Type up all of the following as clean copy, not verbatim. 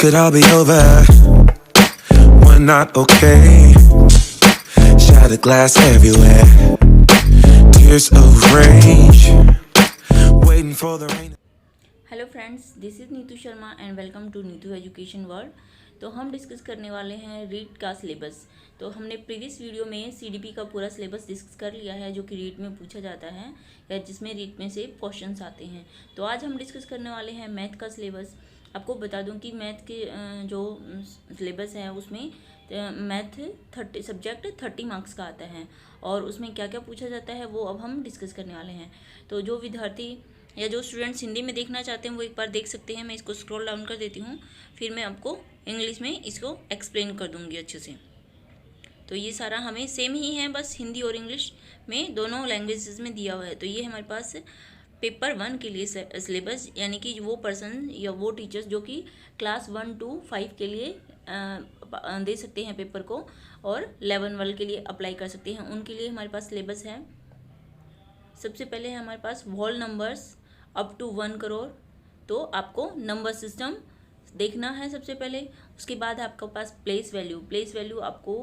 could all be over. We're not okay. Shattered glass everywhere. Tears of rage. Waiting for the rain. Hello friends, this is Neetu Sharma and welcome to Neetu education world. तो हम discuss करने वाले हैं रीट का syllabus. तो हमने previous video में CDP का पूरा सिलेबस डिस्कस कर लिया है, जो कि रीट में पूछा जाता है या जिसमें रीट में से क्वेश्चंस आते हैं। तो आज हम डिस्कस करने वाले हैं मैथ का सिलेबस। आपको बता दूं कि मैथ के जो सिलेबस है उसमें मैथ 30 सब्जेक्ट 30 मार्क्स का आता है, और उसमें क्या क्या पूछा जाता है वो अब हम डिस्कस करने वाले हैं। तो जो विद्यार्थी या जो स्टूडेंट्स हिंदी में देखना चाहते हैं वो एक बार देख सकते हैं। मैं इसको स्क्रॉल डाउन कर देती हूँ, फिर मैं आपको इंग्लिश में इसको एक्सप्लेन कर दूँगी अच्छे से। तो ये सारा हमें सेम ही है, बस हिंदी और इंग्लिश में दोनों लैंग्वेजेस में दिया हुआ है। तो ये हमारे पास पेपर 1 के लिए सिलेबस, यानी कि वो पर्सन या वो टीचर्स जो कि क्लास 1 to 5 के लिए दे सकते हैं पेपर को, और 11 वाले के लिए अप्लाई कर सकते हैं, उनके लिए हमारे पास सिलेबस है। सबसे पहले है हमारे पास whole numbers up to 1 crore. तो आपको नंबर सिस्टम देखना है सबसे पहले। उसके बाद आपके पास प्लेस वैल्यू आपको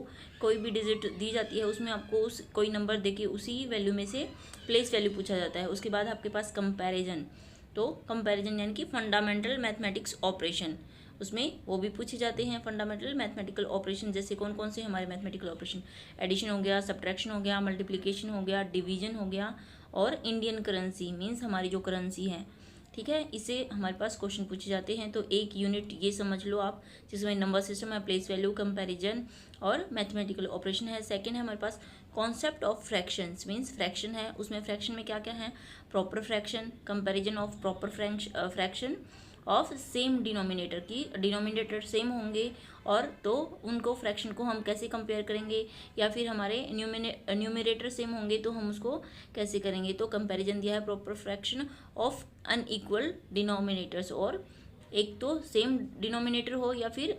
कोई भी डिजिट दी जाती है, उसमें आपको उस कोई नंबर देके उसी वैल्यू में से प्लेस वैल्यू पूछा जाता है। उसके बाद आपके पास कंपैरिजन। तो कंपैरिजन यानी कि फंडामेंटल मैथमेटिक्स ऑपरेशन, उसमें वो भी पूछे जाते हैं फंडामेंटल मैथमेटिकल ऑपरेशन। जैसे कौन कौन से हमारे मैथमेटिकल ऑपरेशन, एडिशन हो गया, सब्ट्रैक्शन हो गया, मल्टीप्लिकेशन हो गया, डिवीजन हो गया, और इंडियन करेंसी मीन्स हमारी जो करेंसी है, ठीक है, इसे हमारे पास क्वेश्चन पूछे जाते हैं। तो एक यूनिट ये समझ लो आप, जिसमें नंबर सिस्टम है, प्लेस वैल्यू, कंपैरिजन और मैथमेटिकल ऑपरेशन है। सेकंड है हमारे पास concept of fractions, means fraction है, उसमें फ्रैक्शन में क्या क्या है, proper fraction, comparison of proper fraction of same denominator, की डिनोमिनेटर सेम होंगे और तो उनको फ्रैक्शन को हम कैसे कंपेयर करेंगे, या फिर हमारे न्यूमरेटर सेम होंगे तो हम उसको कैसे करेंगे। तो कंपैरिजन दिया है proper fraction of unequal denominators, और एक तो सेम डिनोमिनेटर हो या फिर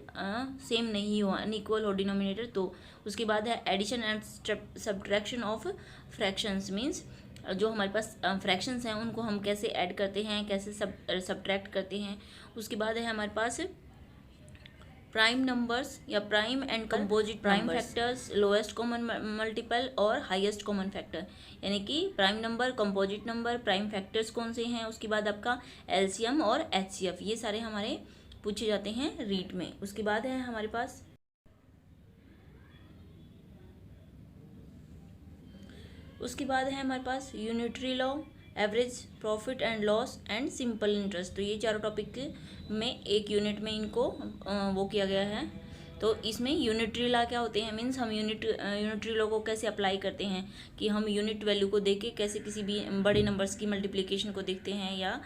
सेम नहीं हो, अनइक्वल हो डिनोमिनेटर। तो उसके बाद है addition and subtraction of fractions, means जो हमारे पास फ्रैक्शंस हैं उनको हम कैसे ऐड करते हैं, कैसे सब्ट्रैक्ट करते हैं। उसके बाद है हमारे पास प्राइम नंबर्स या prime and composite prime factors, lowest common multiple और हाईएस्ट कॉमन फैक्टर, यानी कि prime number, composite number, prime factors कौन से हैं। उसके बाद आपका एलसीएम और एचसीएफ, ये सारे हमारे पूछे जाते हैं रीट में। उसके बाद है हमारे पास है हमारे पास unitary law, average profit and loss and simple interest. तो ये चारों टॉपिक में एक यूनिट में इनको वो किया गया है। तो इसमें यूनिटरी लॉ क्या होते हैं, मीन्स हम यूनिटरी लॉ को कैसे अप्लाई करते हैं, कि हम यूनिट वैल्यू को देख के कैसे किसी भी बड़े नंबर्स की मल्टीप्लिकेशन को देखते हैं या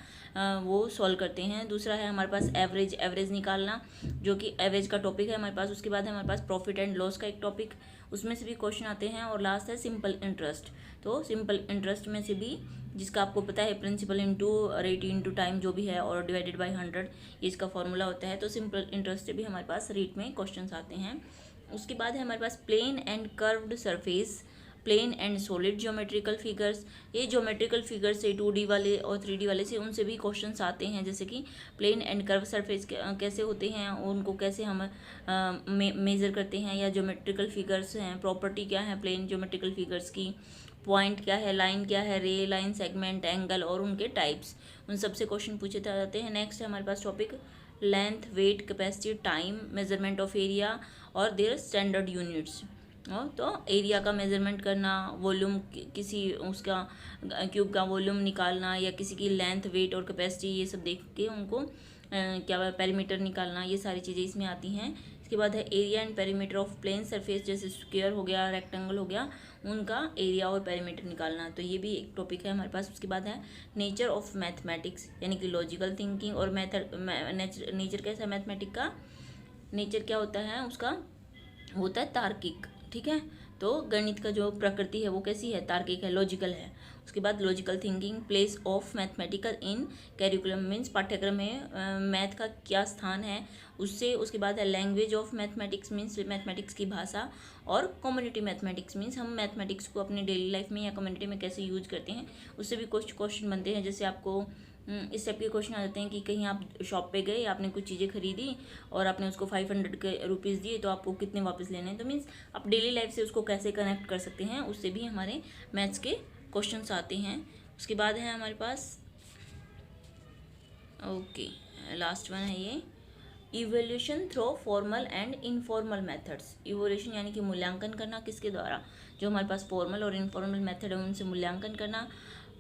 वो सॉल्व करते हैं। दूसरा है हमारे पास एवरेज निकालना, जो कि एवरेज का टॉपिक है हमारे पास। उसके बाद है हमारे पास प्रॉफिट एंड लॉस का एक टॉपिक, उसमें से भी क्वेश्चन आते हैं। और लास्ट है सिंपल इंटरेस्ट। तो सिंपल इंटरेस्ट में से भी, जिसका आपको पता है principal into rate into time जो भी है और डिवाइडेड बाय 100, ये इसका फॉर्मूला होता है। तो सिंपल इंटरेस्ट से भी हमारे पास रेट में क्वेश्चंस आते हैं। उसके बाद है हमारे पास plane and curved surface, plane and solid geometrical figures. ये ज्योमेट्रिकल फिगर्स से 2D वाले और 3D वाले से उनसे भी क्वेश्चंस आते हैं, जैसे कि प्लेन एंड कर्व सरफेस कैसे होते हैं, उनको कैसे हम मेज़र करते हैं, या ज्योमेट्रिकल फिगर्स हैं, प्रॉपर्टी क्या है प्लेन ज्योमेट्रिकल फिगर्स की, पॉइंट क्या है, लाइन क्या है, रे, लाइन, सेगमेंट, एंगल और उनके टाइप्स, उन सबसे क्वेश्चन पूछे जाते हैं। नेक्स्ट है हमारे पास topic length, weight, capacity, time, measurement of area और देयर स्टैंडर्ड यूनिट्स। तो एरिया का मेजरमेंट करना, वॉल्यूम किसी उसका क्यूब का वॉल्यूम निकालना, या किसी की लेंथ, वेट और कैपेसिटी, ये सब देख के उनको क्या पेरीमीटर निकालना, ये सारी चीज़ें इसमें आती हैं। इसके बाद है area and perimeter of plane surface, जैसे स्क्वायर हो गया, रेक्टेंगल हो गया, उनका एरिया और पेरीमीटर निकालना। तो ये भी एक टॉपिक है हमारे पास। उसके बाद है नेचर ऑफ मैथमेटिक्स, यानी कि लॉजिकल थिंकिंग और नेचर कैसा है मैथमेटिक का, नेचर क्या होता है उसका, होता है तार्किक, ठीक है। तो गणित का जो प्रकृति है वो कैसी है, तार्किक है, लॉजिकल है। उसके बाद logical thinking, place of mathematical in curriculum, means पाठ्यक्रम में मैथ का क्या स्थान है उससे। उसके बाद है language of mathematics, means mathematics की भाषा, और कम्युनिटी मैथमेटिक्स, मीन्स हम मैथमेटिक्स को अपनी डेली लाइफ में या कम्युनिटी में कैसे यूज करते हैं, उससे भी कुछ क्वेश्चन बनते हैं। जैसे आपको इस टाइप के क्वेश्चन आ जाते हैं कि कहीं आप शॉप पे गए, आपने कुछ चीज़ें खरीदी और आपने उसको 500 के रुपीज़ दिए, तो आपको कितने वापस लेने हैं। तो मीन्स आप डेली लाइफ से उसको कैसे कनेक्ट कर सकते हैं, उससे भी हमारे मैथ्स के क्वेश्चंस आते हैं। उसके बाद है हमारे पास, ओके, लास्ट वन है ये, evolution through formal and informal methods. Evolution यानी कि मूल्यांकन करना, किसके द्वारा, जो हमारे पास फॉर्मल और इनफॉर्मल मेथड है उनसे मूल्यांकन करना।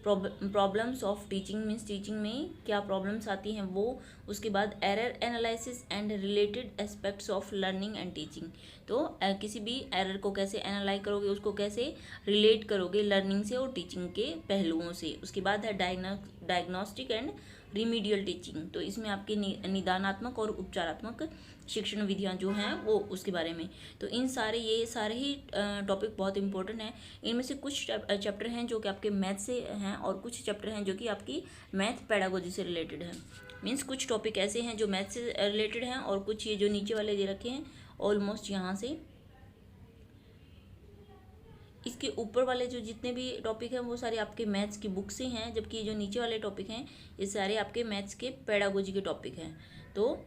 Problems of teaching means teaching में क्या प्रॉब्लम्स आती हैं वो। उसके बाद error analysis and related aspects of learning and teaching. तो किसी भी एरर को कैसे एनालाइज करोगे, उसको कैसे रिलेट करोगे लर्निंग से और टीचिंग के पहलुओं से। उसके बाद है डायग्नोस्टिक एंड रिमीडियल टीचिंग। तो इसमें आपके निदानात्मक और उपचारात्मक शिक्षण विधियाँ जो हैं वो उसके बारे में। तो ये सारे ही टॉपिक बहुत इंपॉर्टेंट हैं। इनमें से कुछ चैप्टर हैं जो कि आपके मैथ से हैं और कुछ चैप्टर हैं जो कि आपकी मैथ पेडागोजी से रिलेटेड है। मीन्स कुछ टॉपिक ऐसे हैं जो मैथ से रिलेटेड हैं और कुछ ये जो नीचे वाले दे रखे हैं ऑलमोस्ट यहाँ से इसके ऊपर वाले जो जितने भी टॉपिक हैं वो सारे आपके मैथ्स की बुक से हैं, जबकि जो नीचे वाले टॉपिक हैं ये सारे आपके मैथ्स के पेडागोजी के टॉपिक हैं। तो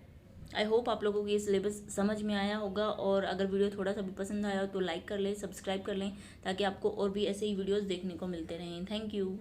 आई होप आप लोगों को ये सिलेबस समझ में आया होगा, और अगर वीडियो थोड़ा सा भी पसंद आया हो तो लाइक कर लें, सब्सक्राइब कर लें, ताकि आपको और भी ऐसे ही वीडियोज़ देखने को मिलते रहें। Thank you.